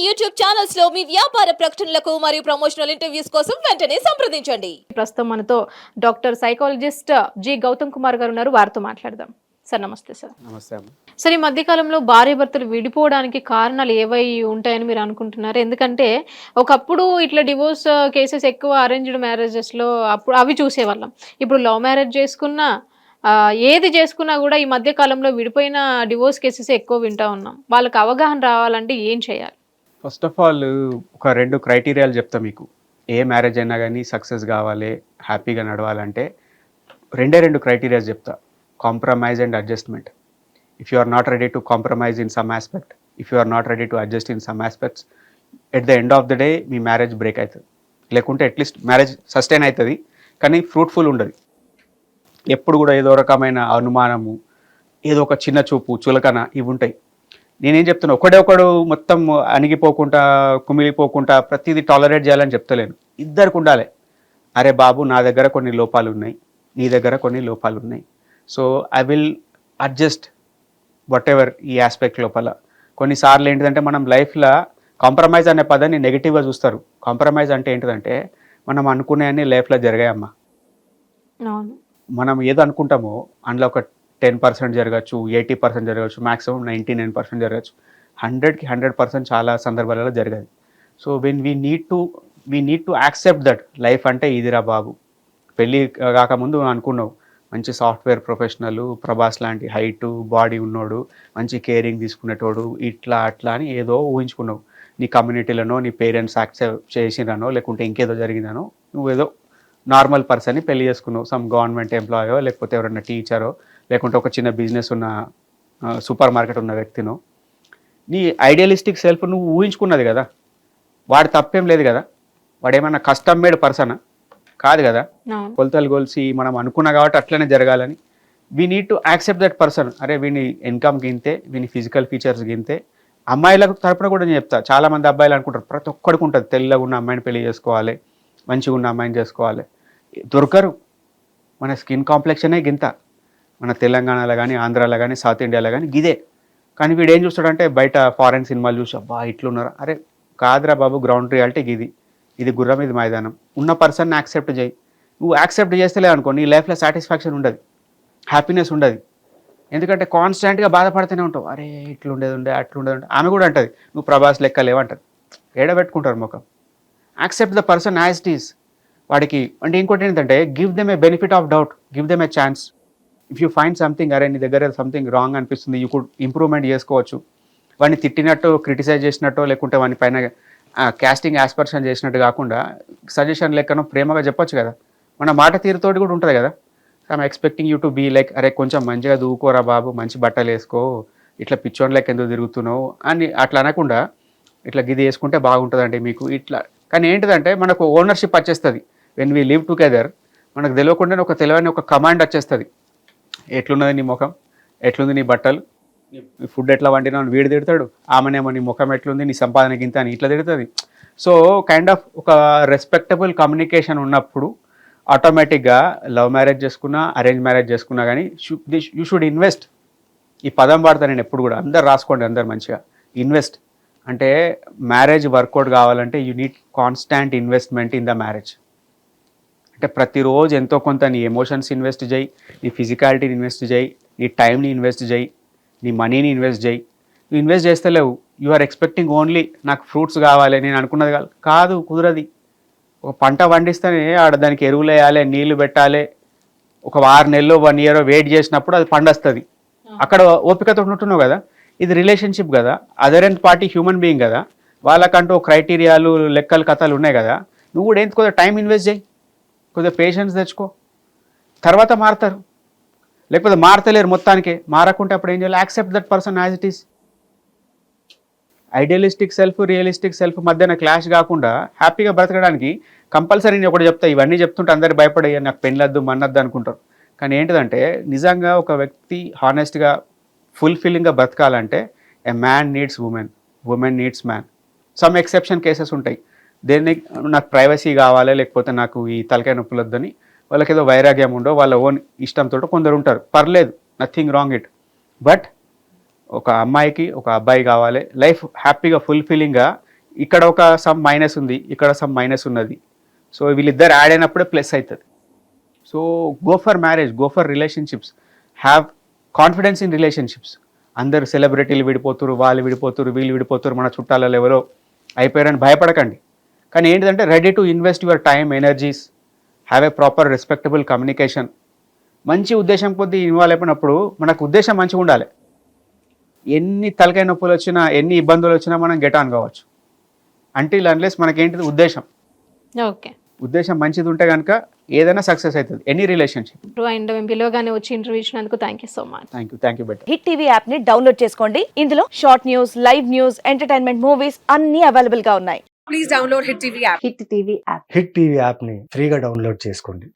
YouTube channels లో మీ వ్యాపార ప్రకటనలకు మరియు ప్రమోషనల్ ఇంటర్వ్యూస్ కోసం వెంటనే సంప్రదించండి. ప్రస్తుతం మనతో doctor psychologist G Gautam Kumar గారు ఉన్నారు. వారితో మాట్లాడదాం. సార్ నమస్తే సార్. నమస్తే అమ్మ. సార్, ఈ మధ్యకాలంలో భార్యాభర్తలు విడిపోవడానికి కారణాలు ఏవై ఉంటాయని మీరు అనుకుంటున్నారు? ఎందుకంటే ఒకప్పుడు ఇట్లా డివోర్స్ కేసెస్ ఎక్కువ అరేంజ్డ్ మ్యారేజెస్లో అప్పుడు అవి చూసేవాళ్ళం. ఇప్పుడు లవ్ మ్యారేజ్ చేసుకున్నా ఏది చేసుకున్నా కూడా ఈ మధ్య కాలంలో విడిపోయిన డివోర్స్ కేసెస్ ఎక్కువ వింటా ఉన్నాం. వాళ్ళకి అవగాహన రావాలంటే ఏం చేయాలి? ఫస్ట్ ఆఫ్ ఆల్ ఒక 2 క్రైటీరియాలు చెప్తా మీకు. ఏ మ్యారేజ్ అయినా కానీ సక్సెస్ కావాలి, హ్యాపీగా నడవాలంటే 2 క్రైటీరియాస్ చెప్తా. Compromise and adjustment. If you are not ready to compromise in some aspect, if you are not ready to adjust in some aspects, at the end of the day మీ marriage break అవుతుంది. లేకుంటే at least marriage sustain అవుతుంది కానీ fruitful ఉండదు. ఎప్పుడు కూడా ఏదో రకమైన అనుమానము, ఏదో ఒక చిన్న చూపు, చులకన ఇవి ఉంటాయి. నేనేం చెప్తున్నా, ఒకడు మొత్తం అణిగిపోకుండా కుమిలిపోకుండా ప్రతిదీ టాలరేట్ చేయాలని చెప్తలేను. ఇద్దరికి ఉండాలి. అరే బాబు, నా దగ్గర కొన్ని లోపాలు ఉన్నాయి, నీ దగ్గర కొన్ని లోపాలు ఉన్నాయి, so I will adjust what ever ఈ ఆస్పెక్ట్ లోపల. కొన్నిసార్లు ఏంటిదంటే మనం లైఫ్లో కాంప్రమైజ్ అనే పదాన్ని నెగిటివ్గా చూస్తారు. కాంప్రమైజ్ అంటే ఏంటిదంటే మనం అనుకునేవన్నీ లైఫ్లో జరిగాయమ్మా. అవును. మనం ఏదో అనుకుంటామో అందులో ఒక 10% జరగచ్చు, 80% జరగచ్చు, మ్యాక్సిమం 99% జరగచ్చు. 100కి 100% చాలా సందర్భాలలో జరగదు. So when we need to accept that life అంటే ఇదిరా బాబు. పెళ్ళి కాకముందు అనుకున్నావు మంచి సాఫ్ట్వేర్ ప్రొఫెషనల్, ప్రభాస్ లాంటి హైటు బాడీ ఉన్నోడు, మంచి కేరింగ్ తీసుకునేటోడు, ఇట్లా అట్లా అని ఏదో ఊహించుకున్నావు. నీ కమ్యూనిటీలోనో నీ పేరెంట్స్ యాక్సెప్ట్ చేసిరనో లేకుంటే ఇంకేదో జరిగిందనో నువ్వేదో నార్మల్ పర్సన్ని పెళ్లి చేసుకున్నావు. సమ్ గవర్నమెంట్ ఎంప్లాయో లేకపోతే ఎవరైనా టీచరో లేకుంటే ఒక చిన్న బిజినెస్ ఉన్న సూపర్ మార్కెట్ ఉన్న వ్యక్తినో. నీ ఐడియలిస్టిక్ సెల్ఫ్ నువ్వు ఊహించుకున్నది కదా, వాడు తప్పేం లేదు కదా. వాడు ఏమన్నా కస్టమ్ మేడ్ పర్సనా? కాదు కదా. కొలతలు కొలిసి మనం అనుకున్నా కాబట్టి అట్లనే జరగాలని. We need to accept that person. అరే వీని ఇన్కమ్ గింతే, వీని ఫిజికల్ ఫీచర్స్ గింతే. అమ్మాయిలకు తరపున కూడా నేను చెప్తా, చాలామంది అబ్బాయిలు అనుకుంటారు ప్రతి ఒక్కడికి ఉంటుంది తెల్లగా ఉన్న అమ్మాయిని పెళ్లి చేసుకోవాలి, మంచిగా ఉన్న అమ్మాయిని చేసుకోవాలి. దొరకరు. మన స్కిన్ కాంప్లెక్షనే గింత. మన తెలంగాణలో కానీ ఆంధ్రాలో కానీ సౌత్ ఇండియాలో కానీ గిదే. కానీ వీడు ఏం చూస్తాడంటే బయట ఫారెన్ సినిమాలు చూసి అబ్బా ఇట్లున్నారు. అరే కాదురా బాబు, గ్రౌండ్ రియాలిటీ ఇది గుర్రం, ఇది మైదానం. ఉన్న పర్సన్ని యాక్సెప్ట్ చేయి. నువ్వు యాక్సెప్ట్ చేస్తలే అనుకో, నీ లైఫ్లో సాటిస్ఫాక్షన్ ఉండదు, హ్యాపీనెస్ ఉండదు. ఎందుకంటే కాన్స్టెంట్గా బాధపడుతూనే ఉంటావు. అరే ఇట్లుండేది అట్లుండేది. ఆమె కూడా అంటుంది నువ్వు ప్రభాస్ లెక్క లేవంటుంది. ఏడబెట్టుకుంటారు ముఖం. Accept the person as it is. వాడికి అంటే ఇంకోటి ఏంటంటే give them A benefit of doubt, give them A chance. If you find something, అరే నీ దగ్గర సంథింగ్ రాంగ్ అనిపిస్తుంది, యూ కుడ్ ఇంప్రూవ్మెంట్ చేసుకోవచ్చు. వాడిని తిట్టినట్టు, క్రిటిసైజ్ చేసినట్టు, లేకుంటే వాని పైన క్యాస్టింగ్ యాస్పర్షన్ చేసినట్టు కాకుండా సజెషన్ లెక్కనో ప్రేమగా చెప్పొచ్చు కదా. మన మాట తీరుతోటి కూడా ఉంటుంది కదా. I'm expecting you to be like, అరే కొంచెం మంచిగా దూకోరా బాబు, మంచి బట్టలు వేసుకో, ఇట్లా పిచ్చోన్ లెక్క ఎందుకు తిరుగుతున్నావు అని అట్లా అనకుండా ఇట్లా గిది వేసుకుంటే బాగుంటుందండి మీకు ఇట్లా. కానీ ఏంటిదంటే మనకు ఓనర్షిప్ వచ్చేస్తుంది. వెన్ వీ లివ్ టుగెదర్ మనకు తెలియకుండానే ఒక తెలియని ఒక కమాండ్ వచ్చేస్తుంది. ఎట్లున్నది నీ ముఖం, ఎట్లుంది నీ బట్టలు, నీ ఫుడ్ ఎట్లా వండినా అని వీడు తిడతాడు, ఆమెనేమో నీ ముఖం ఎట్లుంది, నీ సంపాదన గింత అని ఇట్లా తిడుతుంది. సో కైండ్ ఆఫ్ ఒక రెస్పెక్టబుల్ కమ్యూనికేషన్ ఉన్నప్పుడు ఆటోమేటిక్గా లవ్ మ్యారేజ్ చేసుకున్నా, అరేంజ్ మ్యారేజ్ చేసుకున్నా కానీ యూ షుడ్ ఇన్వెస్ట్. ఈ పదం వాడతాను నేను ఎప్పుడు కూడా. అందరు రాసుకోండి, అందరు మంచిగా. ఇన్వెస్ట్ అంటే మ్యారేజ్ వర్కౌట్ కావాలంటే you need constant investment in the marriage. అంటే ప్రతిరోజు ఎంతో కొంత నీ ఎమోషన్స్ ఇన్వెస్ట్ చేయి, నీ ఫిజికాలిటీని ఇన్వెస్ట్ చేయి, నీ టైంని ఇన్వెస్ట్ చేయి, నీ మనీని ఇన్వెస్ట్ చేయి. నువ్వు ఇన్వెస్ట్ చేస్తలేవు, యు ఆర్ ఎక్స్పెక్టింగ్ ఓన్లీ నాకు ఫ్రూట్స్ కావాలి, నేను అనుకున్నది కాదు, కుదరది. ఒక పంట పండిస్తేనే ఆడ దానికి ఎరువులు వేయాలి, నీళ్లు పెట్టాలి. ఒక 6 నెలలు 1 year వెయిట్ చేసినప్పుడు అది పండొస్తుంది. అక్కడ ఓపికతో ఉంటున్నావు కదా. ఇది రిలేషన్షిప్ కదా, other and party human being కదా. వాళ్ళకంటూ క్రైటీరియాలు, లెక్కలు, కథలు ఉన్నాయి కదా. నువ్వు కూడా ఏంటి కొద్దిగా టైం ఇన్వెస్ట్ చేయి, కొద్దిగా పేషెన్స్ తెచ్చుకో, తర్వాత మారుతారు. లేకపోతే మారతలేరు మొత్తానికే. మారకుంటే అప్పుడు ఏం చేయాలి? Accept that person as it is. Idealistic self, realistic self మధ్యన క్లాష్ కాకుండా హ్యాపీగా బ్రతకడానికి కంపల్సరీ నేను ఒకటి చెప్తా. ఇవన్నీ చెప్తుంటే అందరు భయపడే నాకు పెళ్ళొద్దు మన్నొద్దు అనుకుంటారు. కానీ ఏంటిదంటే నిజంగా ఒక వ్యక్తి హానెస్ట్గా ఫుల్ఫిల్లింగ్గా బ్రతకాలంటే a man needs women, women needs man. Some exception cases ఉంటాయి. దేన్ని నాకు ప్రైవసీ కావాలి, లేకపోతే నాకు ఈ తలకాయ నొప్పులు వద్దని వాళ్ళకి ఏదో వైరాగ్యం ఉండో వాళ్ళ ఓన్ ఇష్టంతో కొందరు ఉంటారు. పర్లేదు, నథింగ్ రాంగ్ ఇట్. బట్ ఒక అమ్మాయికి ఒక అబ్బాయి కావాలి, లైఫ్ హ్యాపీగా ఫుల్ఫిల్లింగ్గా ఇక్కడ ఒక సమ్ మైనస్ ఉంది, ఇక్కడ సమ్ మైనస్ ఉన్నది. సో వీళ్ళిద్దరు యాడ్ అయినప్పుడే ప్లస్ అవుతుంది. So go for marriage, go for relationships, have confidence in relationships. అందరు సెలబ్రిటీలు విడిపోతున్నారు, వాళ్ళు విడిపోతున్నారు, వీళ్ళు విడిపోతున్నారు, మన చుట్టాలలో ఎవరో అయిపోయారని భయపడకండి. కానీ ఏంటిదంటే ready to invest your time, energies, have a proper respectable communication. మంచి ఉద్దేశం కొద్దీ ఇన్వాల్వ్ అయిపోయినప్పుడు మనకు ఉద్దేశం మంచిగా ఉండాలి. ఎన్ని తలకాయ నొప్పులు వచ్చినా, ఎన్ని ఇబ్బందులు వచ్చినా మనం గెట్ ఆన్ కావచ్చు. అంటిల్ అన్లెస్ మనకేంటిది ఉద్దేశం, ఓకే. ఉద్దేశం మంచిది ఉంటే కనుక ఏదైనా సక్సెస్ అవుతుంది, ఎనీ రిలేషన్షిప్. అండ్ మేము పిలవగానే వచ్చి ఇంటర్వ్యూ ఇచ్చినందుకు thank you so much. Thank you better. Hit TV app ని డౌన్లోడ్ చేసుకోండి. ఇందులో short news, live news, entertainment movies అన్ని అవైలబుల్ గా ఉన్నాయి. హిట్ టీవీ యాప్ ని ఫ్రీగా డౌన్లోడ్ చేసుకోండి.